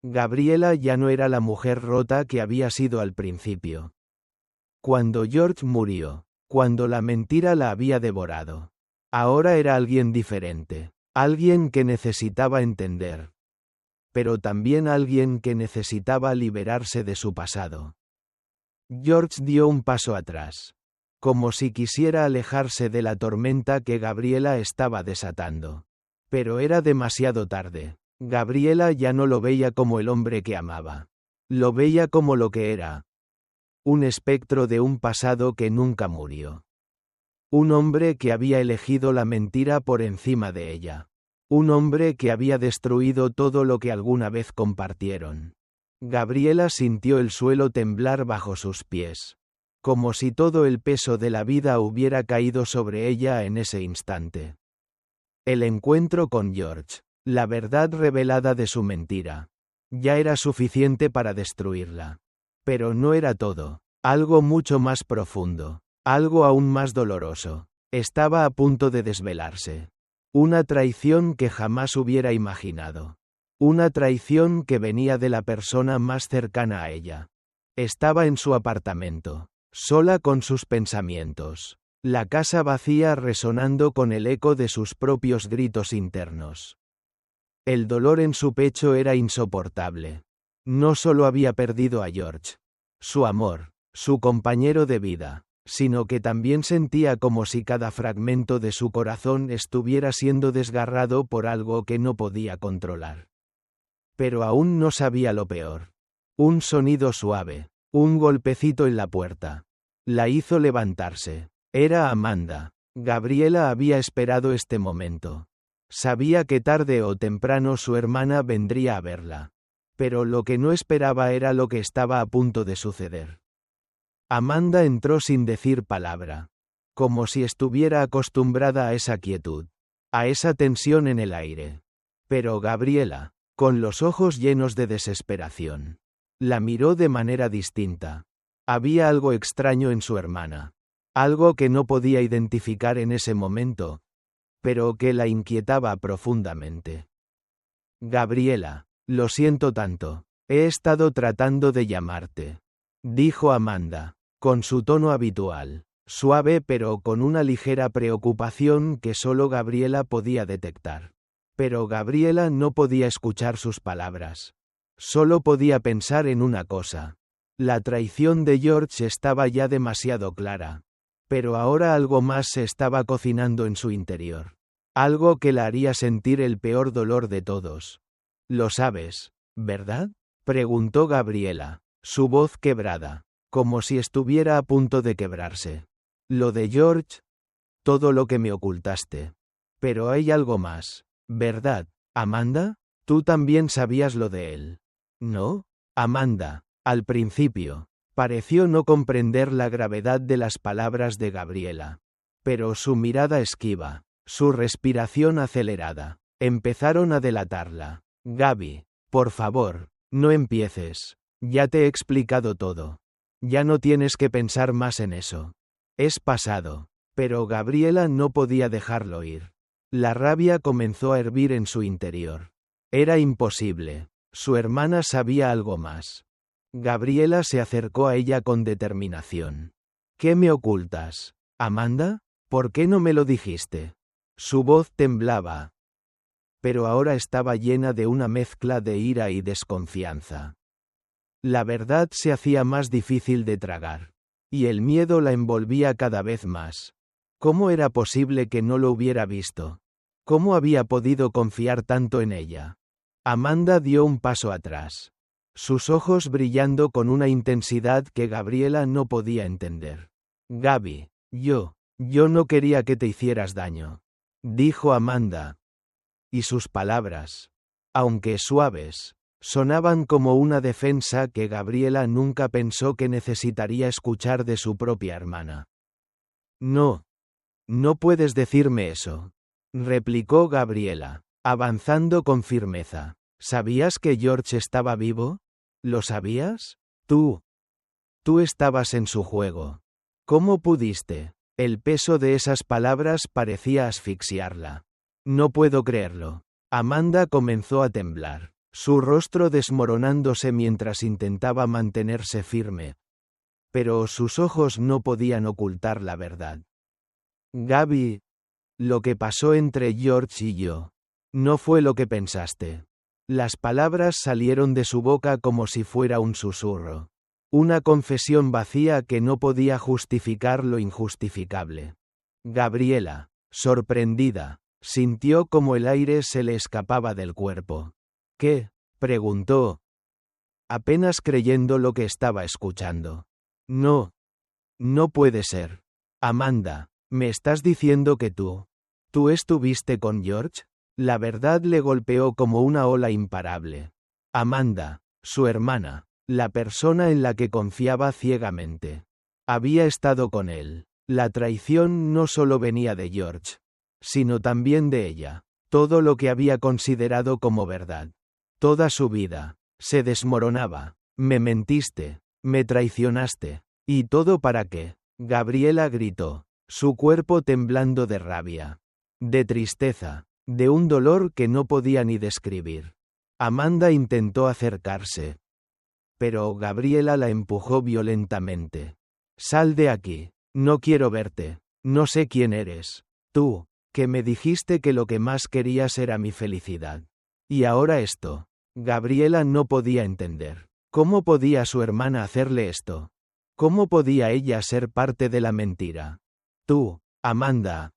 Gabriela ya no era la mujer rota que había sido al principio. Cuando George murió, cuando la mentira la había devorado. Ahora era alguien diferente, alguien que necesitaba entender. Pero también alguien que necesitaba liberarse de su pasado. George dio un paso atrás, como si quisiera alejarse de la tormenta que Gabriela estaba desatando. Pero era demasiado tarde. Gabriela ya no lo veía como el hombre que amaba. Lo veía como lo que era. Un espectro de un pasado que nunca murió. Un hombre que había elegido la mentira por encima de ella. Un hombre que había destruido todo lo que alguna vez compartieron. Gabriela sintió el suelo temblar bajo sus pies. Como si todo el peso de la vida hubiera caído sobre ella en ese instante. El encuentro con George. La verdad revelada de su mentira. Ya era suficiente para destruirla. Pero no era todo. Algo mucho más profundo. Algo aún más doloroso. Estaba a punto de desvelarse. Una traición que jamás hubiera imaginado. Una traición que venía de la persona más cercana a ella. Estaba en su apartamento, sola con sus pensamientos. La casa vacía resonando con el eco de sus propios gritos internos. El dolor en su pecho era insoportable. No solo había perdido a George, su amor, su compañero de vida, sino que también sentía como si cada fragmento de su corazón estuviera siendo desgarrado por algo que no podía controlar. Pero aún no sabía lo peor. Un sonido suave, un golpecito en la puerta. La hizo levantarse. Era Amanda. Gabriela había esperado este momento. Sabía que tarde o temprano su hermana vendría a verla. Pero lo que no esperaba era lo que estaba a punto de suceder. Amanda entró sin decir palabra. Como si estuviera acostumbrada a esa quietud. A esa tensión en el aire. Pero Gabriela, con los ojos llenos de desesperación, la miró de manera distinta. Había algo extraño en su hermana. Algo que no podía identificar en ese momento, pero que la inquietaba profundamente. Gabriela, lo siento tanto. He estado tratando de llamarte, dijo Amanda, con su tono habitual, suave pero con una ligera preocupación que solo Gabriela podía detectar. Pero Gabriela no podía escuchar sus palabras. Solo podía pensar en una cosa. La traición de George estaba ya demasiado clara. Pero ahora algo más se estaba cocinando en su interior. Algo que la haría sentir el peor dolor de todos. Lo sabes, ¿verdad? Preguntó Gabriela, su voz quebrada, como si estuviera a punto de quebrarse. Lo de George, todo lo que me ocultaste. Pero hay algo más, ¿verdad, Amanda? Tú también sabías lo de él. ¿No? Amanda, al principio, pareció no comprender la gravedad de las palabras de Gabriela. Pero su mirada esquiva, su respiración acelerada, empezaron a delatarla. Gaby, por favor, no empieces. Ya te he explicado todo. Ya no tienes que pensar más en eso. Es pasado. Pero Gabriela no podía dejarlo ir. La rabia comenzó a hervir en su interior. Era imposible. Su hermana sabía algo más. Gabriela se acercó a ella con determinación. ¿Qué me ocultas, Amanda? ¿Por qué no me lo dijiste? Su voz temblaba. Pero ahora estaba llena de una mezcla de ira y desconfianza. La verdad se hacía más difícil de tragar. Y el miedo la envolvía cada vez más. ¿Cómo era posible que no lo hubiera visto? ¿Cómo había podido confiar tanto en ella? Amanda dio un paso atrás. Sus ojos brillando con una intensidad que Gabriela no podía entender. Gaby, yo no quería que te hicieras daño, dijo Amanda. Y sus palabras, aunque suaves, sonaban como una defensa que Gabriela nunca pensó que necesitaría escuchar de su propia hermana. No puedes decirme eso, replicó Gabriela, avanzando con firmeza. ¿Sabías que George estaba vivo? ¿Lo sabías? Tú estabas en su juego. ¿Cómo pudiste? El peso de esas palabras parecía asfixiarla. No puedo creerlo. Amanda comenzó a temblar, su rostro desmoronándose mientras intentaba mantenerse firme. Pero sus ojos no podían ocultar la verdad. Gaby, lo que pasó entre George y yo, no fue lo que pensaste. Las palabras salieron de su boca como si fuera un susurro. Una confesión vacía que no podía justificar lo injustificable. Gabriela, sorprendida, sintió como el aire se le escapaba del cuerpo. ¿Qué? Preguntó, apenas creyendo lo que estaba escuchando. No puede ser. Amanda, ¿me estás diciendo que tú estuviste con George? La verdad le golpeó como una ola imparable. Amanda, su hermana, la persona en la que confiaba ciegamente, había estado con él. La traición no solo venía de George, sino también de ella. Todo lo que había considerado como verdad. Toda su vida se desmoronaba. Me mentiste, me traicionaste. ¿Y todo para qué? Gabriela gritó, su cuerpo temblando de rabia, de tristeza, de un dolor que no podía ni describir. Amanda intentó acercarse, pero Gabriela la empujó violentamente. Sal de aquí, no quiero verte, no sé quién eres. Tú, que me dijiste que lo que más querías era mi felicidad. Y ahora esto. Gabriela no podía entender. ¿Cómo podía su hermana hacerle esto? ¿Cómo podía ella ser parte de la mentira? Tú, Amanda,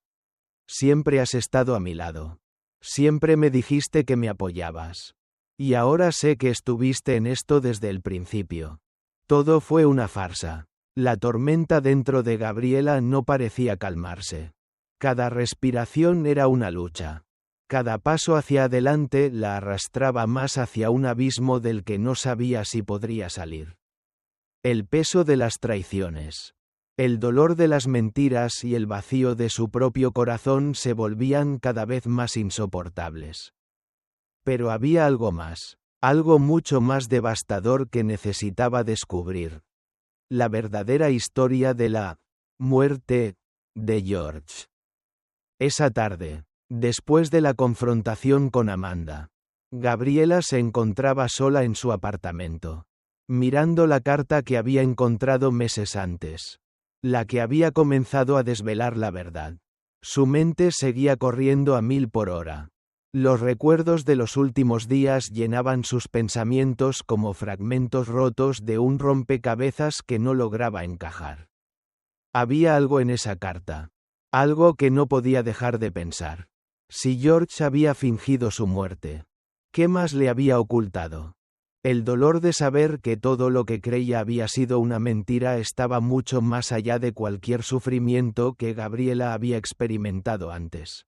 siempre has estado a mi lado. Siempre me dijiste que me apoyabas. Y ahora sé que estuviste en esto desde el principio. Todo fue una farsa. La tormenta dentro de Gabriela no parecía calmarse. Cada respiración era una lucha. Cada paso hacia adelante la arrastraba más hacia un abismo del que no sabía si podría salir. El peso de las traiciones, el dolor de las mentiras y el vacío de su propio corazón se volvían cada vez más insoportables. Pero había algo más, algo mucho más devastador que necesitaba descubrir. La verdadera historia de la muerte de George. Esa tarde, después de la confrontación con Amanda, Gabriela se encontraba sola en su apartamento, mirando la carta que había encontrado meses antes, la que había comenzado a desvelar la verdad. Su mente seguía corriendo a 1000 por hora. Los recuerdos de los últimos días llenaban sus pensamientos como fragmentos rotos de un rompecabezas que no lograba encajar. Había algo en esa carta, algo que no podía dejar de pensar. Si George había fingido su muerte, ¿qué más le había ocultado? El dolor de saber que todo lo que creía había sido una mentira estaba mucho más allá de cualquier sufrimiento que Gabriela había experimentado antes.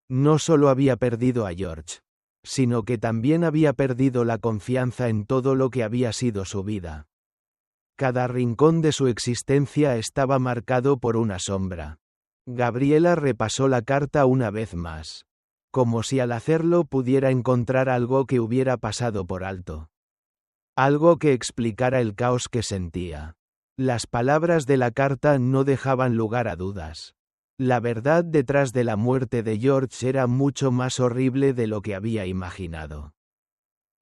No solo había perdido a George, sino que también había perdido la confianza en todo lo que había sido su vida. Cada rincón de su existencia estaba marcado por una sombra. Gabriela repasó la carta una vez más, como si al hacerlo pudiera encontrar algo que hubiera pasado por alto. Algo que explicara el caos que sentía. Las palabras de la carta no dejaban lugar a dudas. La verdad detrás de la muerte de George era mucho más horrible de lo que había imaginado.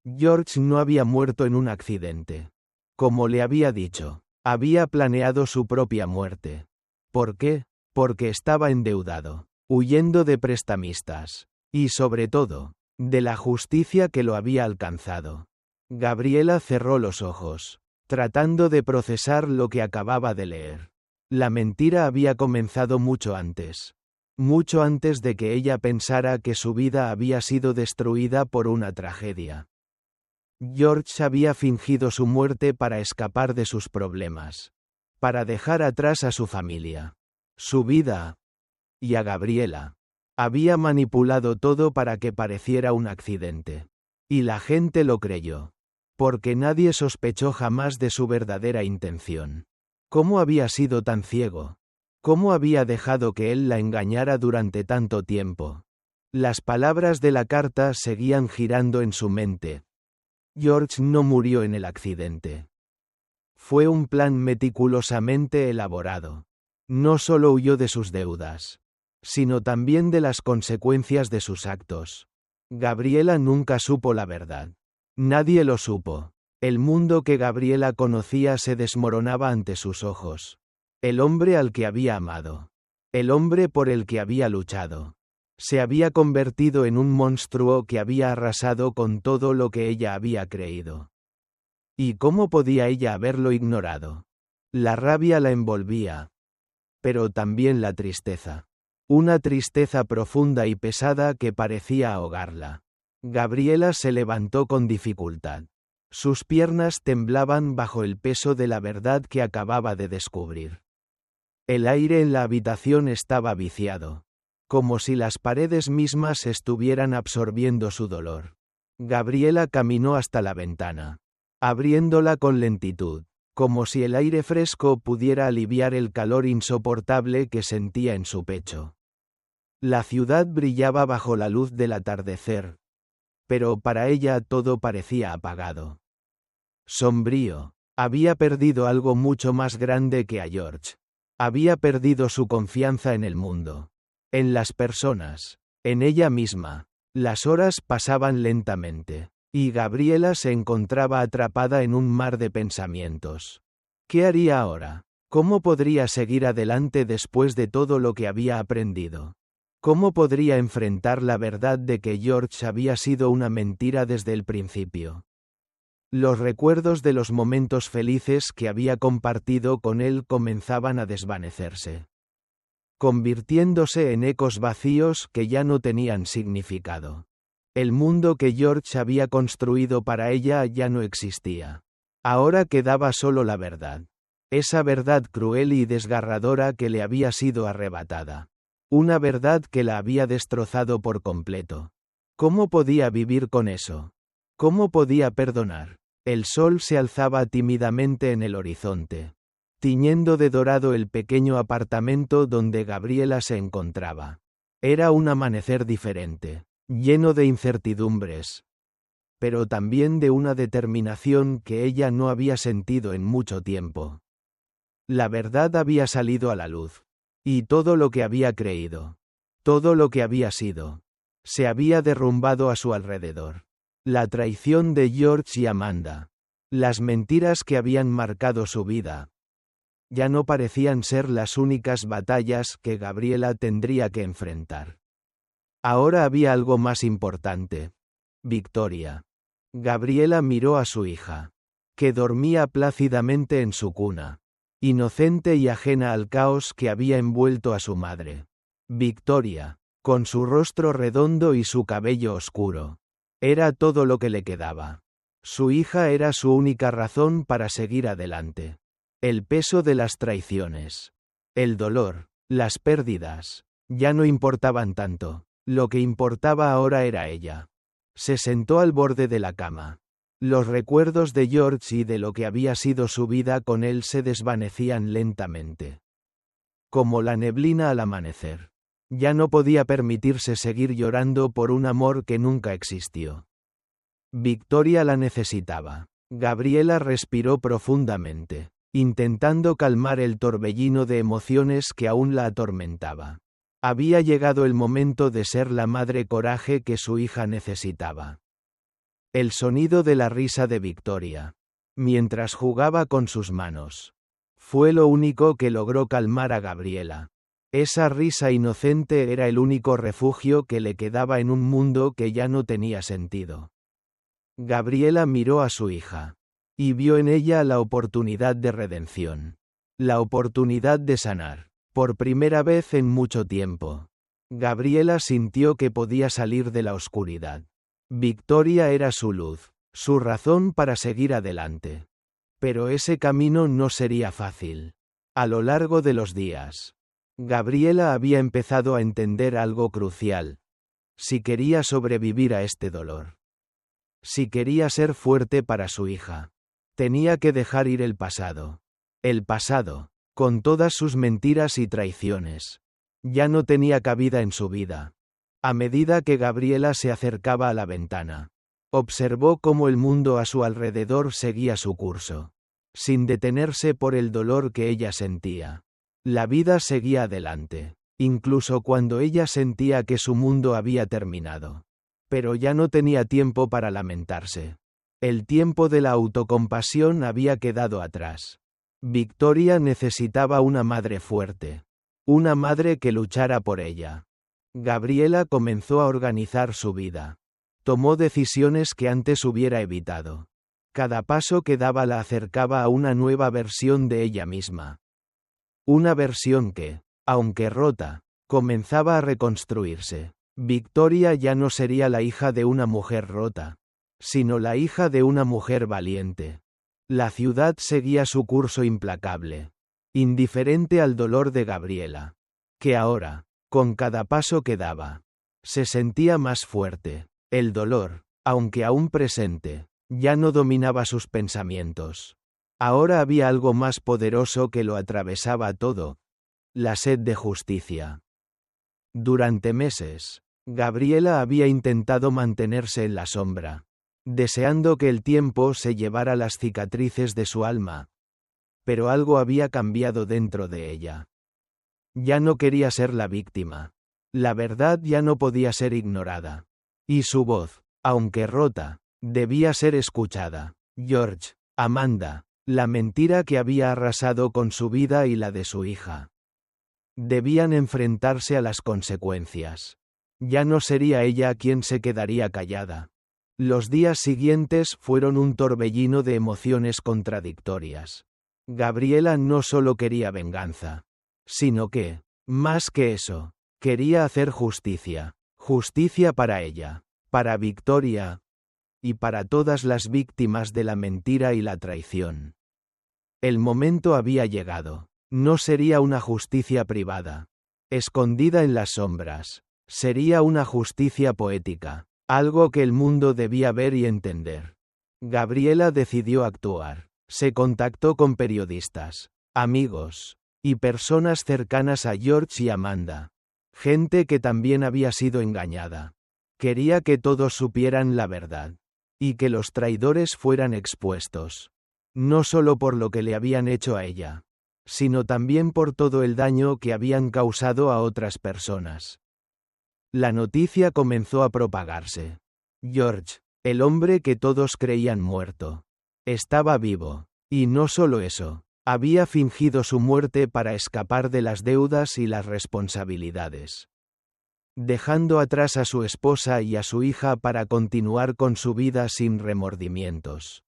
George no había muerto en un accidente. Como le había dicho, había planeado su propia muerte. ¿Por qué? Porque estaba endeudado, huyendo de prestamistas, y sobre todo, de la justicia que lo había alcanzado. Gabriela cerró los ojos, tratando de procesar lo que acababa de leer. La mentira había comenzado mucho antes de que ella pensara que su vida había sido destruida por una tragedia. George había fingido su muerte para escapar de sus problemas, para dejar atrás a su familia, su vida y a Gabriela. Había manipulado todo para que pareciera un accidente. Y la gente lo creyó, porque nadie sospechó jamás de su verdadera intención. ¿Cómo había sido tan ciego? ¿Cómo había dejado que él la engañara durante tanto tiempo? Las palabras de la carta seguían girando en su mente. George no murió en el accidente. Fue un plan meticulosamente elaborado. No solo huyó de sus deudas, sino también de las consecuencias de sus actos. Gabriela nunca supo la verdad. Nadie lo supo. El mundo que Gabriela conocía se desmoronaba ante sus ojos. El hombre al que había amado, el hombre por el que había luchado, se había convertido en un monstruo que había arrasado con todo lo que ella había creído. ¿Y cómo podía ella haberlo ignorado? La rabia la envolvía, pero también la tristeza. Una tristeza profunda y pesada que parecía ahogarla. Gabriela se levantó con dificultad. Sus piernas temblaban bajo el peso de la verdad que acababa de descubrir. El aire en la habitación estaba viciado, como si las paredes mismas estuvieran absorbiendo su dolor. Gabriela caminó hasta la ventana, abriéndola con lentitud, como si el aire fresco pudiera aliviar el calor insoportable que sentía en su pecho. La ciudad brillaba bajo la luz del atardecer, pero para ella todo parecía apagado. Sombrío. Había perdido algo mucho más grande que a George. Había perdido su confianza en el mundo, en las personas, en ella misma. Las horas pasaban lentamente, y Gabriela se encontraba atrapada en un mar de pensamientos. ¿Qué haría ahora? ¿Cómo podría seguir adelante después de todo lo que había aprendido? ¿Cómo podría enfrentar la verdad de que George había sido una mentira desde el principio? Los recuerdos de los momentos felices que había compartido con él comenzaban a desvanecerse, convirtiéndose en ecos vacíos que ya no tenían significado. El mundo que George había construido para ella ya no existía. Ahora quedaba solo la verdad. Esa verdad cruel y desgarradora que le había sido arrebatada. Una verdad que la había destrozado por completo. ¿Cómo podía vivir con eso? ¿Cómo podía perdonar? El sol se alzaba tímidamente en el horizonte, tiñendo de dorado el pequeño apartamento donde Gabriela se encontraba. Era un amanecer diferente, lleno de incertidumbres, pero también de una determinación que ella no había sentido en mucho tiempo. La verdad había salido a la luz. Y todo lo que había creído, todo lo que había sido, se había derrumbado a su alrededor. La traición de George y Amanda. Las mentiras que habían marcado su vida. Ya no parecían ser las únicas batallas que Gabriela tendría que enfrentar. Ahora había algo más importante. Victoria. Gabriela miró a su hija, que dormía plácidamente en su cuna, inocente y ajena al caos que había envuelto a su madre. Victoria, con su rostro redondo y su cabello oscuro, era todo lo que le quedaba. Su hija era su única razón para seguir adelante. El peso de las traiciones, el dolor, las pérdidas, ya no importaban tanto. Lo que importaba ahora era ella. Se sentó al borde de la cama. Los recuerdos de George y de lo que había sido su vida con él se desvanecían lentamente. Como la neblina al amanecer. Ya no podía permitirse seguir llorando por un amor que nunca existió. Victoria la necesitaba. Gabriela respiró profundamente, intentando calmar el torbellino de emociones que aún la atormentaba. Había llegado el momento de ser la madre coraje que su hija necesitaba. El sonido de la risa de Victoria, mientras jugaba con sus manos, fue lo único que logró calmar a Gabriela. Esa risa inocente era el único refugio que le quedaba en un mundo que ya no tenía sentido. Gabriela miró a su hija, y vio en ella la oportunidad de redención. La oportunidad de sanar. Por primera vez en mucho tiempo, Gabriela sintió que podía salir de la oscuridad. Victoria era su luz, su razón para seguir adelante. Pero ese camino no sería fácil. A lo largo de los días, Gabriela había empezado a entender algo crucial. Si quería sobrevivir a este dolor, si quería ser fuerte para su hija, tenía que dejar ir el pasado. El pasado, con todas sus mentiras y traiciones, ya no tenía cabida en su vida. A medida que Gabriela se acercaba a la ventana, observó cómo el mundo a su alrededor seguía su curso, sin detenerse por el dolor que ella sentía. La vida seguía adelante, incluso cuando ella sentía que su mundo había terminado. Pero ya no tenía tiempo para lamentarse. El tiempo de la autocompasión había quedado atrás. Victoria necesitaba una madre fuerte. Una madre que luchara por ella. Gabriela comenzó a organizar su vida. Tomó decisiones que antes hubiera evitado. Cada paso que daba la acercaba a una nueva versión de ella misma. Una versión que, aunque rota, comenzaba a reconstruirse. Victoria ya no sería la hija de una mujer rota, sino la hija de una mujer valiente. La ciudad seguía su curso implacable, indiferente al dolor de Gabriela, que ahora, con cada paso que daba, se sentía más fuerte. El dolor, aunque aún presente, ya no dominaba sus pensamientos. Ahora había algo más poderoso que lo atravesaba todo: la sed de justicia. Durante meses, Gabriela había intentado mantenerse en la sombra, deseando que el tiempo se llevara las cicatrices de su alma. Pero algo había cambiado dentro de ella. Ya no quería ser la víctima. La verdad ya no podía ser ignorada. Y su voz, aunque rota, debía ser escuchada. George, Amanda, la mentira que había arrasado con su vida y la de su hija. Debían enfrentarse a las consecuencias. Ya no sería ella quien se quedaría callada. Los días siguientes fueron un torbellino de emociones contradictorias. Gabriela no solo quería venganza, sino que, más que eso, quería hacer justicia. Justicia para ella, para Victoria, y para todas las víctimas de la mentira y la traición. El momento había llegado. No sería una justicia privada, escondida en las sombras. Sería una justicia poética, algo que el mundo debía ver y entender. Gabriela decidió actuar. Se contactó con periodistas, amigos, y personas cercanas a George y Amanda. Gente que también había sido engañada. Quería que todos supieran la verdad. Y que los traidores fueran expuestos. No solo por lo que le habían hecho a ella, sino también por todo el daño que habían causado a otras personas. La noticia comenzó a propagarse. George, el hombre que todos creían muerto, estaba vivo. Y no solo eso, había fingido su muerte para escapar de las deudas y las responsabilidades, dejando atrás a su esposa y a su hija para continuar con su vida sin remordimientos.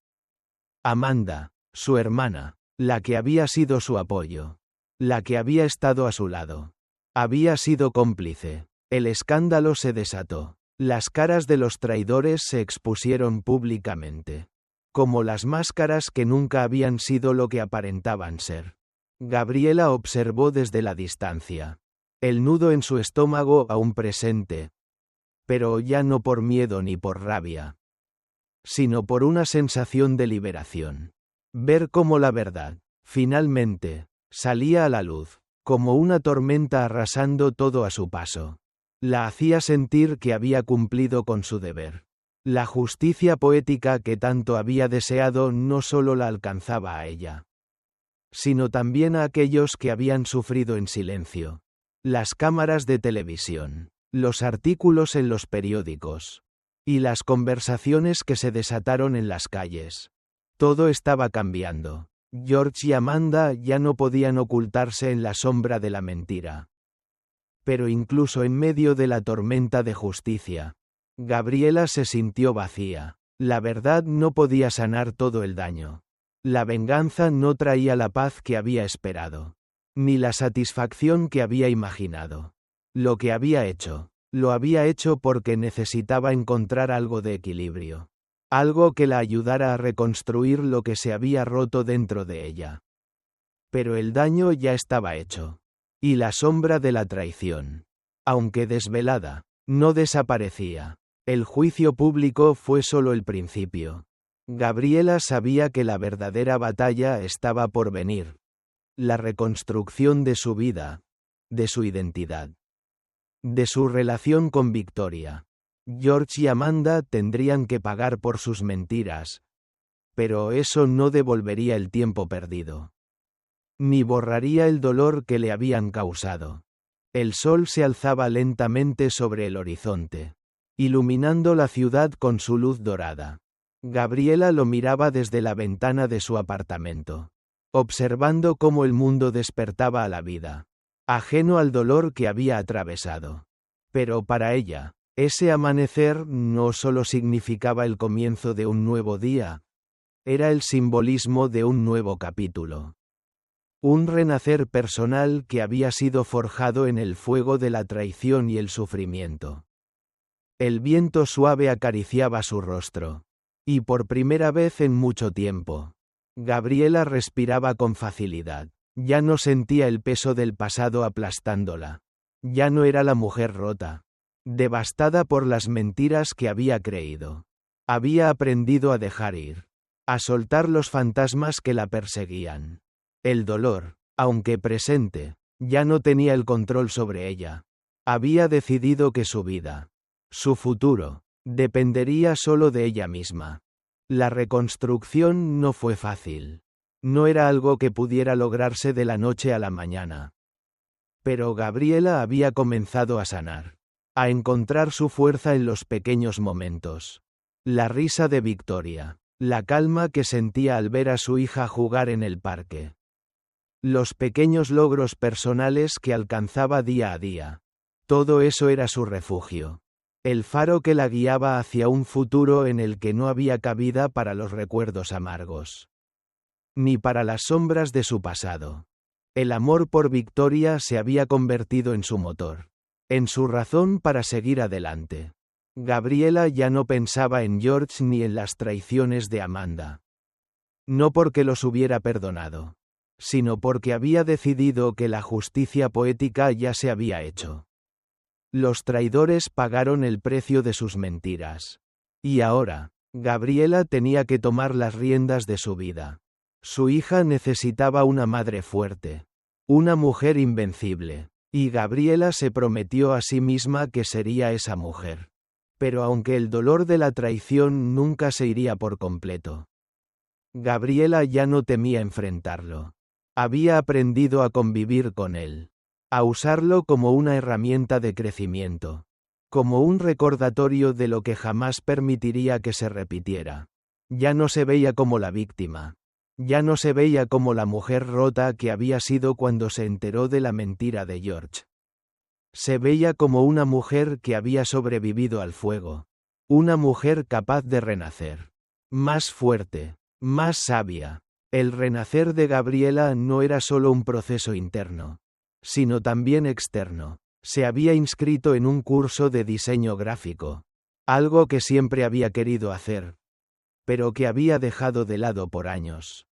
Amanda, su hermana, la que había sido su apoyo, la que había estado a su lado, había sido cómplice. El escándalo se desató. Las caras de los traidores se expusieron públicamente, como las máscaras que nunca habían sido lo que aparentaban ser. Gabriela observó desde la distancia, el nudo en su estómago aún presente, pero ya no por miedo ni por rabia, sino por una sensación de liberación. Ver cómo la verdad, finalmente, salía a la luz, como una tormenta arrasando todo a su paso, la hacía sentir que había cumplido con su deber. La justicia poética que tanto había deseado no solo la alcanzaba a ella, sino también a aquellos que habían sufrido en silencio. Las cámaras de televisión, los artículos en los periódicos, y las conversaciones que se desataron en las calles. Todo estaba cambiando. George y Amanda ya no podían ocultarse en la sombra de la mentira. Pero incluso en medio de la tormenta de justicia, Gabriela se sintió vacía. La verdad no podía sanar todo el daño. La venganza no traía la paz que había esperado, ni la satisfacción que había imaginado. Lo que había hecho, lo había hecho porque necesitaba encontrar algo de equilibrio. Algo que la ayudara a reconstruir lo que se había roto dentro de ella. Pero el daño ya estaba hecho. Y la sombra de la traición, aunque desvelada, no desaparecía. El juicio público fue solo el principio. Gabriela sabía que la verdadera batalla estaba por venir. La reconstrucción de su vida, de su identidad, de su relación con Victoria. George y Amanda tendrían que pagar por sus mentiras, pero eso no devolvería el tiempo perdido, ni borraría el dolor que le habían causado. El sol se alzaba lentamente sobre el horizonte, iluminando la ciudad con su luz dorada. Gabriela lo miraba desde la ventana de su apartamento, observando cómo el mundo despertaba a la vida, ajeno al dolor que había atravesado. Pero para ella, ese amanecer no solo significaba el comienzo de un nuevo día, era el simbolismo de un nuevo capítulo. Un renacer personal que había sido forjado en el fuego de la traición y el sufrimiento. El viento suave acariciaba su rostro. Y por primera vez en mucho tiempo, Gabriela respiraba con facilidad. Ya no sentía el peso del pasado aplastándola. Ya no era la mujer rota, devastada por las mentiras que había creído. Había aprendido a dejar ir, a soltar los fantasmas que la perseguían. El dolor, aunque presente, ya no tenía el control sobre ella. Había decidido que su vida, su futuro, dependería solo de ella misma. La reconstrucción no fue fácil. No era algo que pudiera lograrse de la noche a la mañana. Pero Gabriela había comenzado a sanar, a encontrar su fuerza en los pequeños momentos. La risa de Victoria, la calma que sentía al ver a su hija jugar en el parque. Los pequeños logros personales que alcanzaba día a día. Todo eso era su refugio. El faro que la guiaba hacia un futuro en el que no había cabida para los recuerdos amargos, ni para las sombras de su pasado. El amor por Victoria se había convertido en su motor, en su razón para seguir adelante. Gabriela ya no pensaba en George ni en las traiciones de Amanda. No porque los hubiera perdonado, sino porque había decidido que la justicia poética ya se había hecho. Los traidores pagaron el precio de sus mentiras. Y ahora, Gabriela tenía que tomar las riendas de su vida. Su hija necesitaba una madre fuerte, una mujer invencible, y Gabriela se prometió a sí misma que sería esa mujer. Pero aunque el dolor de la traición nunca se iría por completo, Gabriela ya no temía enfrentarlo. Había aprendido a convivir con él, a usarlo como una herramienta de crecimiento, como un recordatorio de lo que jamás permitiría que se repitiera. Ya no se veía como la víctima. Ya no se veía como la mujer rota que había sido cuando se enteró de la mentira de George. Se veía como una mujer que había sobrevivido al fuego. Una mujer capaz de renacer. Más fuerte, más sabia. El renacer de Gabriela no era solo un proceso interno, sino también externo. Se había inscrito en un curso de diseño gráfico, algo que siempre había querido hacer, pero que había dejado de lado por años.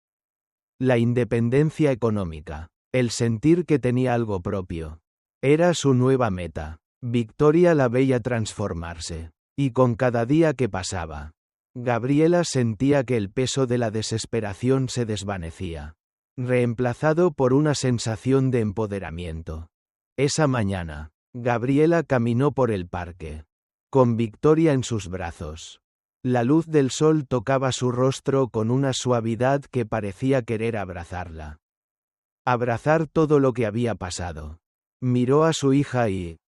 La independencia económica, el sentir que tenía algo propio, era su nueva meta. Victoria la veía transformarse, y con cada día que pasaba, Gabriela sentía que el peso de la desesperación se desvanecía, reemplazado por una sensación de empoderamiento. Esa mañana, Gabriela caminó por el parque, con Victoria en sus brazos. La luz del sol tocaba su rostro con una suavidad que parecía querer abrazarla. Abrazar todo lo que había pasado. Miró a su hija y,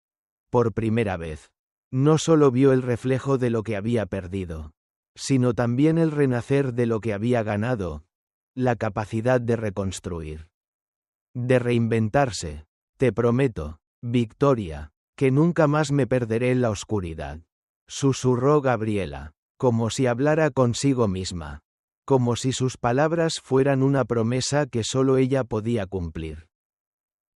por primera vez, no solo vio el reflejo de lo que había perdido, sino también el renacer de lo que había ganado, la capacidad de reconstruir, de reinventarse. Te prometo, Victoria, que nunca más me perderé en la oscuridad, susurró Gabriela, como si hablara consigo misma, como si sus palabras fueran una promesa que solo ella podía cumplir.